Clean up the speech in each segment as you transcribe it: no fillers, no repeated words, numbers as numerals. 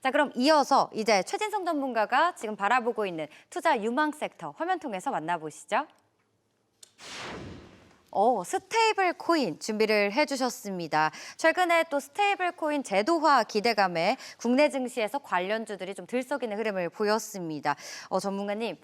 자, 그럼 이어서 이제 최진성 전문가가 지금 바라보고 있는 투자 유망 섹터 화면 통해서 만나보시죠. 스테이블 코인 준비를 해주셨습니다. 최근에 또 스테이블 코인 제도화 기대감에 국내 증시에서 관련주들이 좀 들썩이는 흐름을 보였습니다. 전문가님,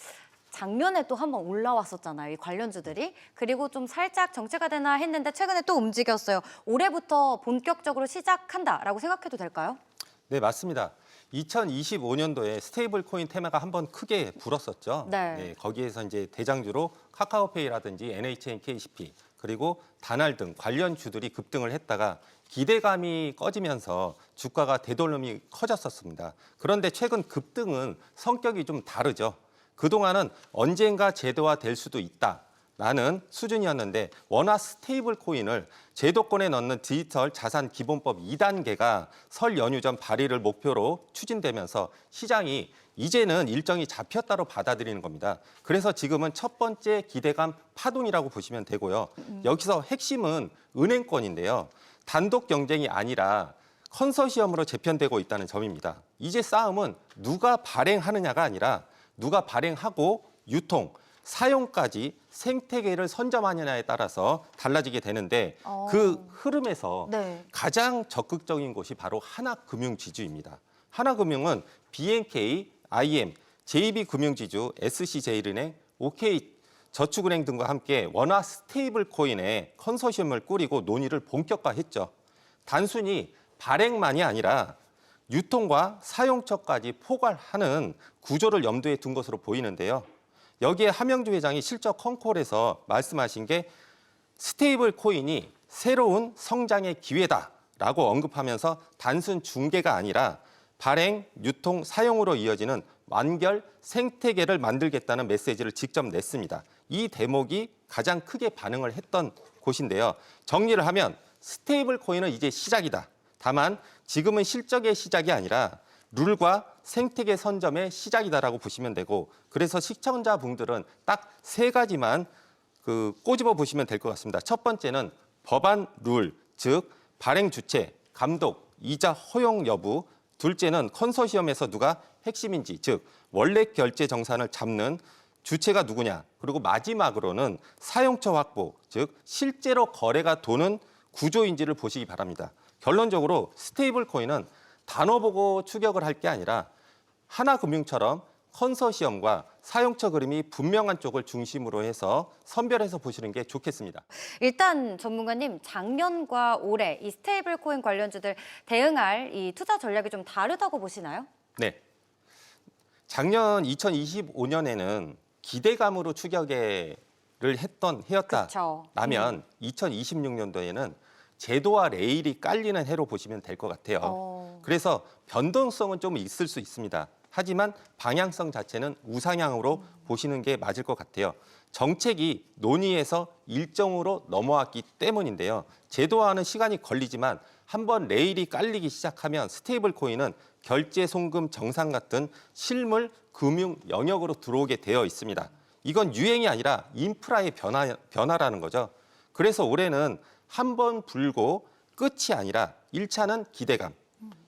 작년에 또 한번 올라왔었잖아요, 이 관련주들이. 그리고 좀 살짝 정체가 되나 했는데 최근에 또 움직였어요. 올해부터 본격적으로 시작한다라고 생각해도 될까요? 네, 맞습니다. 2025년도에 스테이블 코인 테마가 한번 크게 불었었죠. 네. 거기에서 이제 대장주로 카카오페이라든지 NHN KCP 그리고 다날 등 관련 주들이 급등을 했다가 기대감이 꺼지면서 주가가 되돌림이 커졌었습니다. 그런데 최근 급등은 성격이 좀 다르죠. 그동안은 언젠가 제도화 될 수도 있다라는 수준이었는데 워낙 스테이블 코인을 제도권에 넣는 디지털 자산 기본법 2단계가 설 연휴 전 발의를 목표로 추진되면서 시장이 이제는 일정이 잡혔다로 받아들이는 겁니다. 그래서 지금은 첫 번째 기대감 파동이라고 보시면 되고요. 여기서 핵심은 은행권인데요. 단독 경쟁이 아니라 컨소시엄으로 재편되고 있다는 점입니다. 이제 싸움은 누가 발행하느냐가 아니라 누가 발행하고 유통, 사용까지 생태계를 선점하느냐에 따라서 달라지게 되는데 그 흐름에서 네. 가장 적극적인 곳이 바로 하나금융지주입니다. 하나금융은 BNK, IM, JB금융지주, SC제일은행, OK저축은행 등과 함께 원화 스테이블 코인의 컨소시엄을 꾸리고 논의를 본격화했죠. 단순히 발행만이 아니라 유통과 사용처까지 포괄하는 구조를 염두에 둔 것으로 보이는데요. 여기에 함영주 회장이 실적 컨콜에서 말씀하신 게 스테이블 코인이 새로운 성장의 기회다라고 언급하면서 단순 중개가 아니라 발행, 유통, 사용으로 이어지는 완결 생태계를 만들겠다는 메시지를 직접 냈습니다. 이 대목이 가장 크게 반응을 했던 곳인데요. 정리를 하면 스테이블 코인은 이제 시작이다. 다만 지금은 실적의 시작이 아니라 룰과 생태계 선점의 시작이다라고 보시면 되고 그래서 시청자분들은 딱 세 가지만 꼬집어 보시면 될 것 같습니다. 첫 번째는 법안 룰, 즉 발행 주체, 감독, 이자 허용 여부. 둘째는 컨소시엄에서 누가 핵심인지, 즉 원래 결제 정산을 잡는 주체가 누구냐. 그리고 마지막으로는 사용처 확보, 즉 실제로 거래가 도는 구조인지를 보시기 바랍니다. 결론적으로 스테이블 코인은 단어 보고 추격을 할 게 아니라 하나금융처럼 컨소시엄과 사용처 그림이 분명한 쪽을 중심으로 해서 선별해서 보시는 게 좋겠습니다. 일단 전문가님, 작년과 올해 이 스테이블 코인 관련주들 대응할 이 투자 전략이 좀 다르다고 보시나요? 네. 작년 2025년에는 기대감으로 추격을 해였다라면 2026년도에는 제도와 레일이 깔리는 해로 보시면 될 것 같아요. 그래서 변동성은 좀 있을 수 있습니다. 하지만 방향성 자체는 우상향으로 보시는 게 맞을 것 같아요. 정책이 논의에서 일정으로 넘어왔기 때문인데요. 제도화하는 시간이 걸리지만 한번 레일이 깔리기 시작하면 스테이블 코인은 결제 송금 정산 같은 실물 금융 영역으로 들어오게 되어 있습니다. 이건 유행이 아니라 인프라의 변화라는 거죠. 그래서 올해는 한 번 불고 끝이 아니라 1차는 기대감,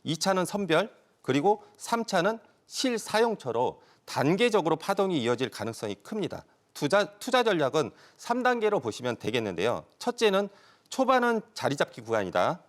2차는 선별, 그리고 3차는 실사용처로 단계적으로 파동이 이어질 가능성이 큽니다. 투자 전략은 3단계로 보시면 되겠는데요. 첫째는 초반은 자리 잡기 구간이다.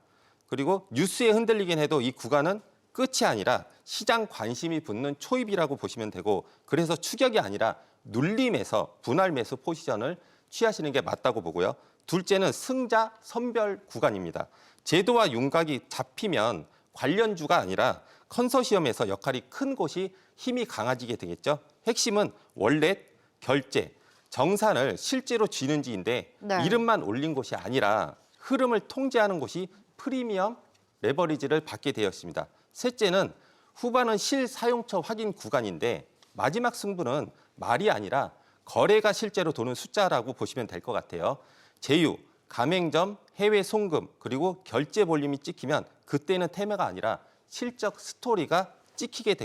그리고 뉴스에 흔들리긴 해도 이 구간은 끝이 아니라 시장 관심이 붙는 초입이라고 보시면 되고 그래서 추격이 아니라 눌림에서 분할 매수 포지션을 취하시는 게 맞다고 보고요. 둘째는 승자 선별 구간입니다. 제도와 윤곽이 잡히면 관련주가 아니라 컨소시엄에서 역할이 큰 곳이 힘이 강해지게 되겠죠. 핵심은 월렛, 결제, 정산을 실제로 쥐는지인데 네. 이름만 올린 곳이 아니라 흐름을 통제하는 곳이 프리미엄 레버리지를 받게 되었습니다. 셋째는 후반은 실사용처 확인 구간인데 마지막 승부는 말이 아니라 거래가 실제로 도는 숫자라고 보시면 될 것 같아요. 제휴, 가맹점, 해외 송금, 그리고 결제 볼륨이 찍히면 그때는 테마가 아니라 실적 스토리가 찍히게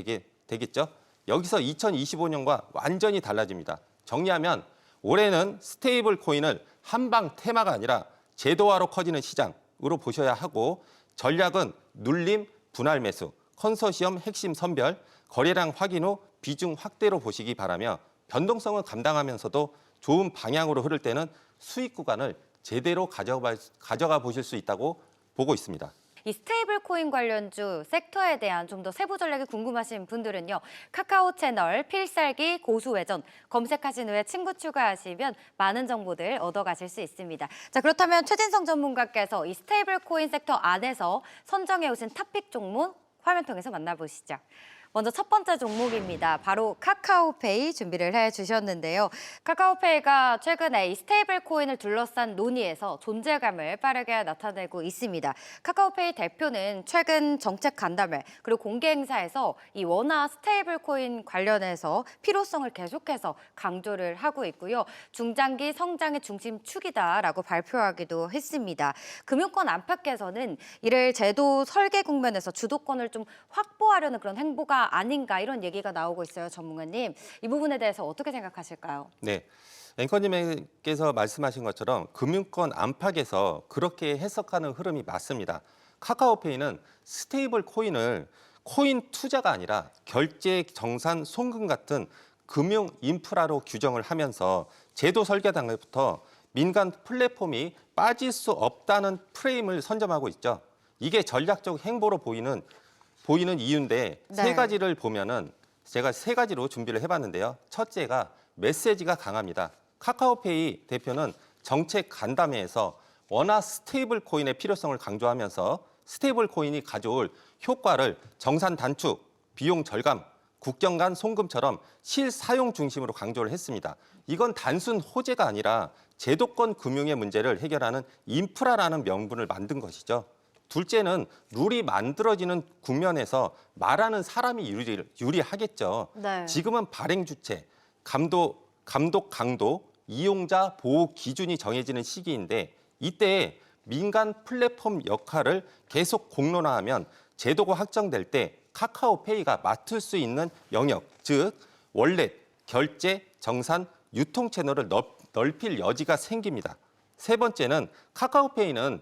되겠죠. 여기서 2025년과 완전히 달라집니다. 정리하면 올해는 스테이블 코인을 한방 테마가 아니라 제도화로 커지는 시장으로 보셔야 하고 전략은 눌림, 분할 매수, 컨소시엄 핵심 선별, 거래량 확인 후 비중 확대로 보시기 바라며 변동성을 감당하면서도 좋은 방향으로 흐를 때는 수익 구간을 제대로 가져가 보실 수 있다고 보고 있습니다. 이 스테이블 코인 관련주 섹터에 대한 좀 더 세부 전략이 궁금하신 분들은요. 카카오 채널 필살기 고수외전 검색하신 후에 친구 추가하시면 많은 정보들 얻어가실 수 있습니다. 자, 그렇다면 최진성 전문가께서 이 스테이블 코인 섹터 안에서 선정해 오신 탑픽 종목 화면 통해서 만나보시죠. 먼저 첫 번째 종목입니다. 바로 카카오페이 준비를 해주셨는데요. 카카오페이가 최근에 이 스테이블 코인을 둘러싼 논의에서 존재감을 빠르게 나타내고 있습니다. 카카오페이 대표는 최근 정책 간담회 그리고 공개 행사에서 이 원화 스테이블 코인 관련해서 필요성을 계속해서 강조를 하고 있고요. 중장기 성장의 중심축이다라고 발표하기도 했습니다. 금융권 안팎에서는 이를 제도 설계 국면에서 주도권을 좀 확보하려는 그런 행보가 아닌가 이런 얘기가 나오고 있어요, 전문가님. 이 부분에 대해서 어떻게 생각하실까요? 네, 앵커님께서 말씀하신 것처럼 금융권 안팎에서 그렇게 해석하는 흐름이 맞습니다. 카카오페이는 스테이블 코인을 코인 투자가 아니라 결제, 정산, 송금 같은 금융 인프라로 규정을 하면서 제도 설계 단계부터 민간 플랫폼이 빠질 수 없다는 프레임을 선점하고 있죠. 이게 전략적 행보로 보이는 이유인데 네. 세 가지를 보면은 제가 세 가지로 준비를 해봤는데요. 첫째가 메시지가 강합니다. 카카오페이 대표는 정책 간담회에서 원화 스테이블 코인의 필요성을 강조하면서 스테이블 코인이 가져올 효과를 정산 단축, 비용 절감, 국경 간 송금처럼 실사용 중심으로 강조를 했습니다. 이건 단순 호재가 아니라 제도권 금융의 문제를 해결하는 인프라라는 명분을 만든 것이죠. 둘째는 룰이 만들어지는 국면에서 말하는 사람이 유리하겠죠. 네. 지금은 발행 주체, 감독 강도, 이용자 보호 기준이 정해지는 시기인데 이때 민간 플랫폼 역할을 계속 공론화하면 제도가 확정될 때 카카오페이가 맡을 수 있는 영역, 즉 월렛, 결제, 정산, 유통 채널을 넓힐 여지가 생깁니다. 세 번째는 카카오페이는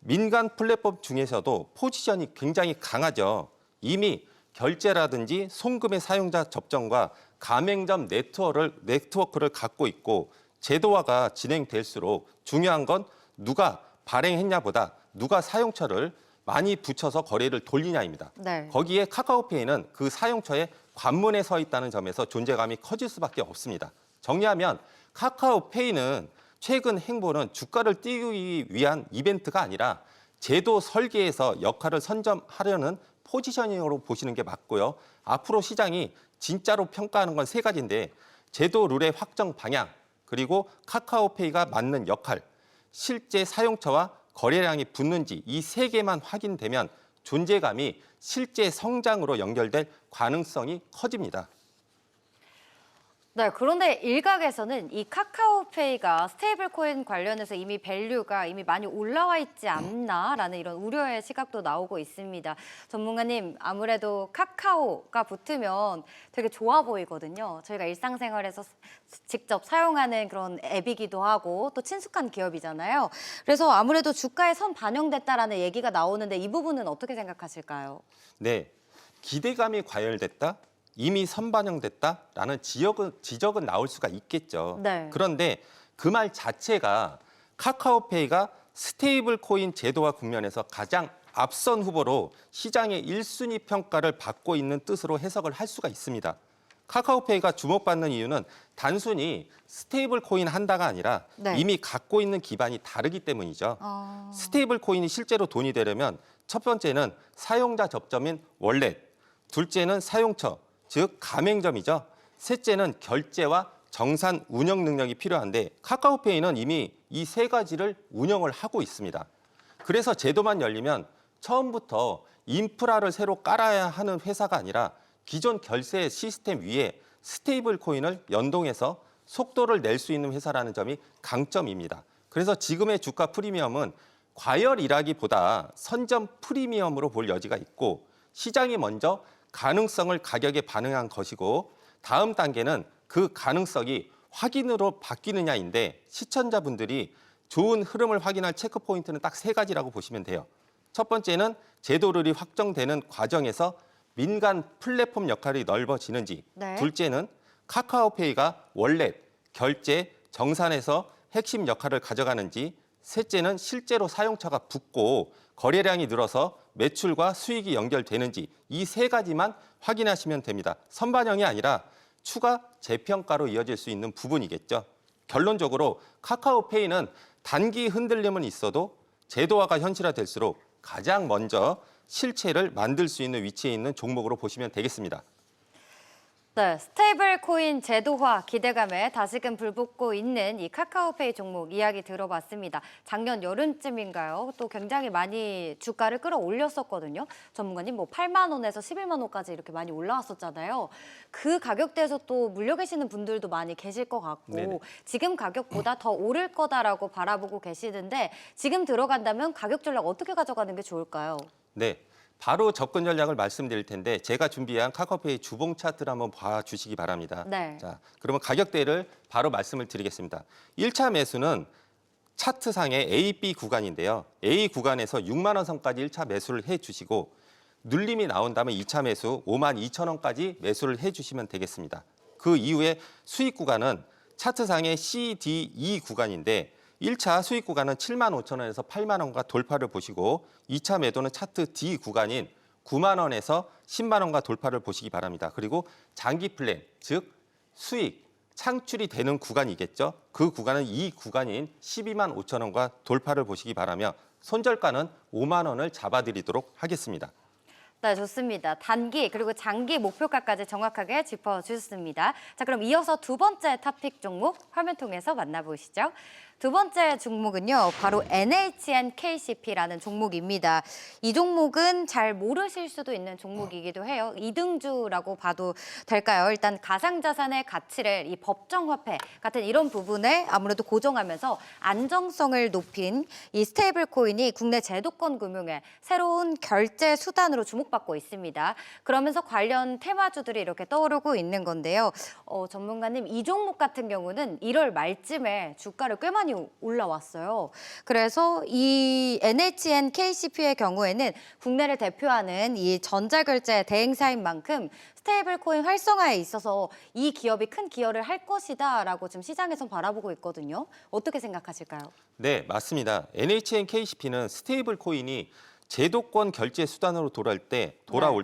민간 플랫폼 중에서도 포지션이 굉장히 강하죠. 이미 결제라든지 송금의 사용자 접점과 가맹점 네트워크를 갖고 있고 제도화가 진행될수록 중요한 건 누가 발행했냐보다 누가 사용처를 많이 붙여서 거래를 돌리냐입니다. 네. 거기에 카카오페이는 그 사용처의 관문에 서 있다는 점에서 존재감이 커질 수밖에 없습니다. 정리하면 카카오페이는 최근 행보는 주가를 띄우기 위한 이벤트가 아니라 제도 설계에서 역할을 선점하려는 포지셔닝으로 보시는 게 맞고요. 앞으로 시장이 진짜로 평가하는 건 세 가지인데 제도 룰의 확정 방향, 그리고 카카오페이가 맡는 역할, 실제 사용처와 거래량이 붙는지 이 세 개만 확인되면 존재감이 실제 성장으로 연결될 가능성이 커집니다. 네, 그런데 일각에서는 이 카카오페이가 스테이블 코인 관련해서 이미 밸류가 이미 많이 올라와 있지 않나라는 이런 우려의 시각도 나오고 있습니다. 전문가님, 아무래도 카카오가 붙으면 되게 좋아 보이거든요. 저희가 일상생활에서 직접 사용하는 그런 앱이기도 하고 또 친숙한 기업이잖아요. 그래서 아무래도 주가에 선 반영됐다라는 얘기가 나오는데 이 부분은 어떻게 생각하실까요? 네, 기대감이 과열됐다? 이미 선반영됐다라는 지적은 나올 수가 있겠죠. 네. 그런데 그 말 자체가 카카오페이가 스테이블 코인 제도화 국면에서 가장 앞선 후보로 시장의 1순위 평가를 받고 있는 뜻으로 해석을 할 수가 있습니다. 카카오페이가 주목받는 이유는 단순히 스테이블 코인 한다가 아니라 네. 이미 갖고 있는 기반이 다르기 때문이죠. 스테이블 코인이 실제로 돈이 되려면 첫 번째는 사용자 접점인 월렛, 둘째는 사용처, 즉 가맹점이죠. 셋째는 결제와 정산 운영 능력이 필요한데 카카오페이는 이미 이 세 가지를 운영을 하고 있습니다. 그래서 제도만 열리면 처음부터 인프라를 새로 깔아야 하는 회사가 아니라 기존 결제 시스템 위에 스테이블 코인을 연동해서 속도를 낼 수 있는 회사라는 점이 강점입니다. 그래서 지금의 주가 프리미엄은 과열이라기보다 선점 프리미엄으로 볼 여지가 있고 시장이 먼저 가능성을 가격에 반응한 것이고 다음 단계는 그 가능성이 확인으로 바뀌느냐인데 시청자분들이 좋은 흐름을 확인할 체크 포인트는 딱 세 가지라고 보시면 돼요. 첫 번째는 제도 룰이 확정되는 과정에서 민간 플랫폼 역할이 넓어지는지, 네. 둘째는 카카오페이가 월렛, 결제, 정산에서 핵심 역할을 가져가는지, 셋째는 실제로 사용자가 붙고 거래량이 늘어서 매출과 수익이 연결되는지 이 세 가지만 확인하시면 됩니다. 선반영이 아니라 추가 재평가로 이어질 수 있는 부분이겠죠. 결론적으로 카카오페이는 단기 흔들림은 있어도 제도화가 현실화될수록 가장 먼저 실체를 만들 수 있는 위치에 있는 종목으로 보시면 되겠습니다. 네, 스테이블 코인 제도화 기대감에 다시금 불붙고 있는 이 카카오페이 종목 이야기 들어봤습니다. 작년 여름쯤인가요? 또 굉장히 많이 주가를 끌어올렸었거든요. 전문가님, 뭐 8만 원에서 11만 원까지 이렇게 많이 올라왔었잖아요. 그 가격대에서 또 물려 계시는 분들도 많이 계실 것 같고 네네. 지금 가격보다 더 오를 거다라고 바라보고 계시는데 지금 들어간다면 가격 전략 어떻게 가져가는 게 좋을까요? 네, 바로 접근 전략을 말씀드릴 텐데 제가 준비한 카카오페이 주봉 차트를 한번 봐주시기 바랍니다. 네. 자, 그러면 가격대를 바로 말씀을 드리겠습니다. 1차 매수는 차트상의 A, B 구간인데요. A 구간에서 6만 원 선까지 1차 매수를 해주시고 눌림이 나온다면 2차 매수 5만 2천 원까지 매수를 해주시면 되겠습니다. 그 이후에 수익 구간은 차트상의 C, D, E 구간인데 1차 수익 구간은 7만 5천 원에서 8만 원과 돌파를 보시고 2차 매도는 차트 D 구간인 9만 원에서 10만 원과 돌파를 보시기 바랍니다. 그리고 장기 플랜, 즉 수익, 창출이 되는 구간이겠죠. 그 구간은 이 구간인 12만 5천 원과 돌파를 보시기 바라며 손절가는 5만 원을 잡아드리도록 하겠습니다. 네, 좋습니다. 단기 그리고 장기 목표가까지 정확하게 짚어주셨습니다. 자, 그럼 이어서 두 번째 토픽 종목 화면 통해서 만나보시죠. 두 번째 종목은요, 바로 NHNKCP라는 종목입니다. 이 종목은 잘 모르실 수도 있는 종목이기도 해요. 이등주라고 봐도 될까요? 일단 가상자산의 가치를 이 법정화폐 같은 이런 부분에 아무래도 고정하면서 안정성을 높인 이 스테이블 코인이 국내 제도권 금융의 새로운 결제 수단으로 주목받고 있습니다. 그러면서 관련 테마주들이 이렇게 떠오르고 있는 건데요. 전문가님, 이 종목 같은 경우는 1월 말쯤에 주가를 꽤 많이 올라왔어요. 그래서 이 NHNKCP의 경우에는 국내를 대표하는 이 전자결제 대행사인 만큼 스테이블 코인 활성화에 있어서 이 기업이 큰 기여를 할 것이다라고 지금 시장에서 바라보고 있거든요. 어떻게 생각하실까요? 네, 맞습니다. NHNKCP는 스테이블 코인이 제도권 결제 수단으로 돌아올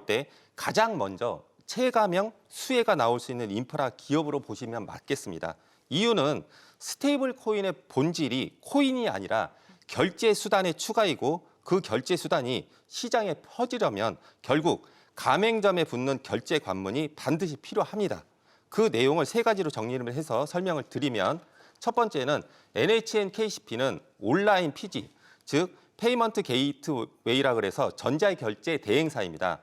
때 가장 먼저 체감형 수혜가 나올 수 있는 인프라 기업으로 보시면 맞겠습니다. 이유는 스테이블 코인의 본질이 코인이 아니라 결제 수단의 추가이고 그 결제 수단이 시장에 퍼지려면 결국 가맹점에 붙는 결제 관문이 반드시 필요합니다. 그 내용을 세 가지로 정리를 해서 설명을 드리면 첫 번째는 NHNKCP는 온라인 피지, 즉 페이먼트 게이트웨이라 그래서 전자결제 대행사입니다.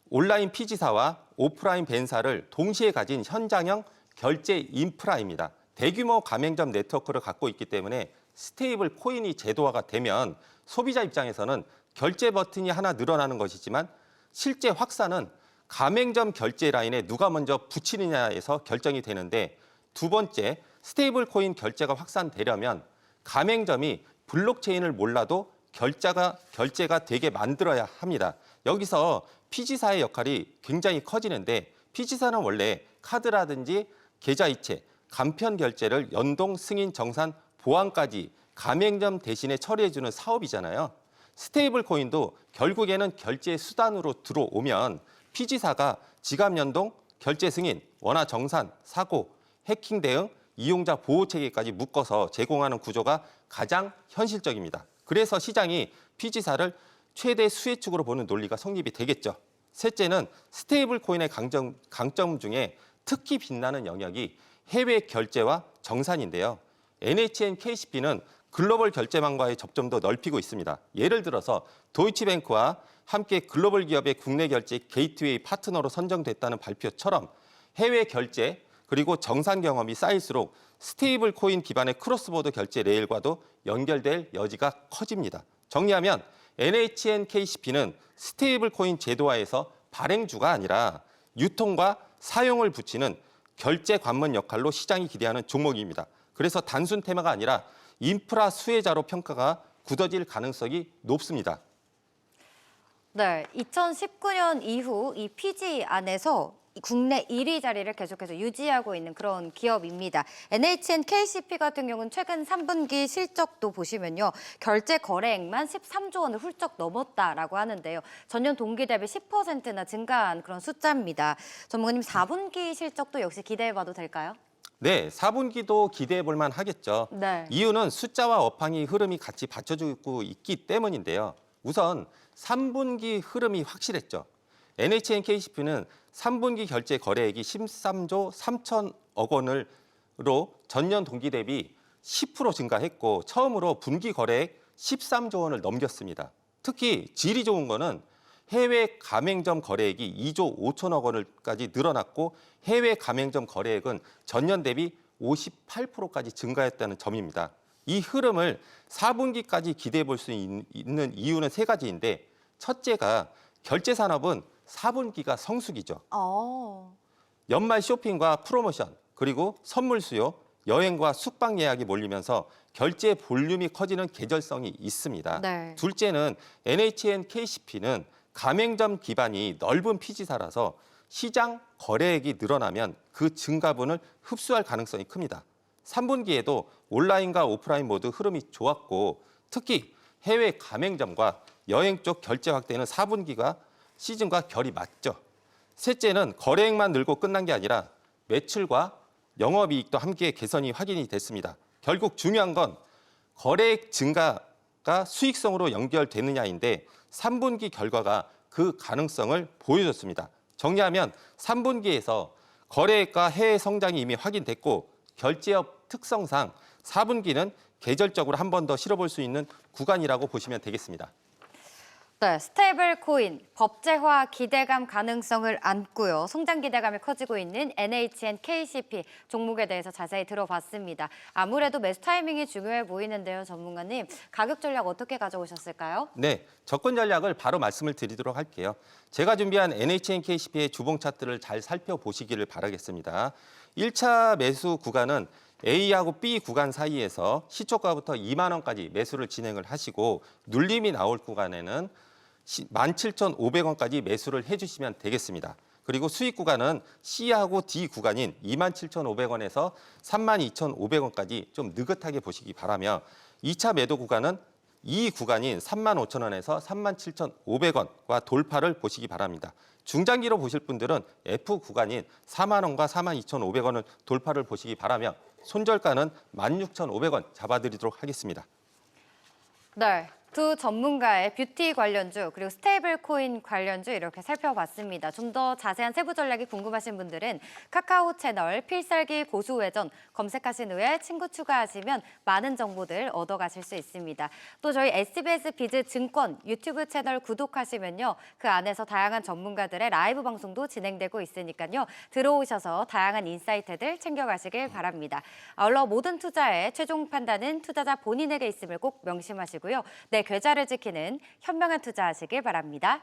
온라인 피지사와 오프라인 벤사를 동시에 가진 현장형 결제 인프라입니다. 대규모 가맹점 네트워크를 갖고 있기 때문에 스테이블 코인이 제도화가 되면 소비자 입장에서는 결제 버튼이 하나 늘어나는 것이지만 실제 확산은 가맹점 결제 라인에 누가 먼저 붙이느냐에서 결정이 되는데 두 번째, 스테이블 코인 결제가 확산되려면 가맹점이 블록체인을 몰라도 결제가 되게 만들어야 합니다. 여기서 피지사의 역할이 굉장히 커지는데 피지사는 원래 카드라든지 계좌이체, 간편 결제를 연동, 승인, 정산, 보안까지 가맹점 대신에 처리해주는 사업이잖아요. 스테이블 코인도 결국에는 결제 수단으로 들어오면 피지사가 지갑 연동, 결제 승인, 원화 정산, 사고, 해킹 대응, 이용자 보호 체계까지 묶어서 제공하는 구조가 가장 현실적입니다. 그래서 시장이 피지사를 최대 수혜축으로 보는 논리가 성립이 되겠죠. 셋째는 스테이블 코인의 강점 중에 특히 빛나는 영역이 해외 결제와 정산인데요. NHNKCP는 글로벌 결제망과의 접점도 넓히고 있습니다. 예를 들어서 도이치뱅크와 함께 글로벌 기업의 국내 결제 게이트웨이 파트너로 선정됐다는 발표처럼 해외 결제 그리고 정산 경험이 쌓일수록 스테이블 코인 기반의 크로스보더 결제 레일과도 연결될 여지가 커집니다. 정리하면 NHNKCP는 스테이블 코인 제도화에서 발행주가 아니라 유통과 사용을 붙이는 결제 관문 역할로 시장이 기대하는 종목입니다. 그래서 단순 테마가 아니라 인프라 수혜자로 평가가 굳어질 가능성이 높습니다. 네, 2019년 이후 이 피지 안에서 이 국내 1위 자리를 계속해서 유지하고 있는 그런 기업입니다. NHN KCP 같은 경우는 최근 3분기 실적도 보시면요. 결제 거래액만 13조 원을 훌쩍 넘었다라고 하는데요. 전년 동기 대비 10%나 증가한 그런 숫자입니다. 전문가님 4분기 실적도 역시 기대해봐도 될까요? 네, 4분기도 기대해 볼 만하겠죠. 네. 이유는 숫자와 업황이 흐름이 같이 받쳐주고 있기 때문인데요. 우선 3분기 흐름이 확실했죠. NHN KCP는 3분기 결제 거래액이 13조 3천억 원으로 전년 동기 대비 10% 증가했고 처음으로 분기 거래액 13조 원을 넘겼습니다. 특히 질이 좋은 거는 해외 가맹점 거래액이 2조 5천억 원을까지 늘어났고 해외 가맹점 거래액은 전년 대비 58%까지 증가했다는 점입니다. 이 흐름을 4분기까지 기대해 볼 수 있는 이유는 세 가지인데 첫째가 결제 산업은 4분기가 성수기죠. 연말 쇼핑과 프로모션, 그리고 선물 수요, 여행과 숙박 예약이 몰리면서 결제 볼륨이 커지는 계절성이 있습니다. 네. 둘째는 NHN KCP는 가맹점 기반이 넓은 피지사라서 시장 거래액이 늘어나면 그 증가분을 흡수할 가능성이 큽니다. 3분기에도 온라인과 오프라인 모두 흐름이 좋았고 특히 해외 가맹점과 여행 쪽 결제 확대는 4분기가 시즌과 결이 맞죠. 셋째는 거래액만 늘고 끝난 게 아니라 매출과 영업이익도 함께 개선이 확인이 됐습니다. 결국 중요한 건 거래액 증가가 수익성으로 연결되느냐인데 3분기 결과가 그 가능성을 보여줬습니다. 정리하면 3분기에서 거래액과 해외 성장이 이미 확인됐고 결제업 특성상 4분기는 계절적으로 한 번 더 실어볼 수 있는 구간이라고 보시면 되겠습니다. 네, 스테이블 코인, 법제화 기대감 가능성을 안고요. 성장 기대감이 커지고 있는 NHN KCP 종목에 대해서 자세히 들어봤습니다. 아무래도 매수 타이밍이 중요해 보이는데요, 전문가님. 가격 전략 어떻게 가져오셨을까요? 네, 접근 전략을 바로 말씀을 드리도록 할게요. 제가 준비한 NHN KCP의 주봉 차트를 잘 살펴보시기를 바라겠습니다. 1차 매수 구간은 A하고 B 구간 사이에서 시초가부터 2만 원까지 매수를 진행을 하시고 눌림이 나올 구간에는 17,500원까지 매수를 해주시면 되겠습니다. 그리고 수익 구간은 C하고 D 구간인 27,500원에서 32,500원까지 좀 느긋하게 보시기 바라며 2차 매도 구간은 이 구간인 35,000원에서 37,500원과 돌파를 보시기 바랍니다. 중장기로 보실 분들은 F 구간인 4만 원과 42,500원을 돌파를 보시기 바라며 손절가는 16,500원 잡아드리도록 하겠습니다. 네, 두 전문가의 뷰티 관련주 그리고 스테이블 코인 관련주 이렇게 살펴봤습니다. 좀 더 자세한 세부 전략이 궁금하신 분들은 카카오 채널 필살기 고수회전 검색하신 후에 친구 추가하시면 많은 정보들 얻어가실 수 있습니다. 또 저희 SBS 비즈 증권 유튜브 채널 구독하시면요. 그 안에서 다양한 전문가들의 라이브 방송도 진행되고 있으니까요. 들어오셔서 다양한 인사이트들 챙겨가시길 바랍니다. 아울러 모든 투자의 최종 판단은 투자자 본인에게 있음을 꼭 명심하시고요. 내 계좌를 지키는 현명한 투자하시길 바랍니다.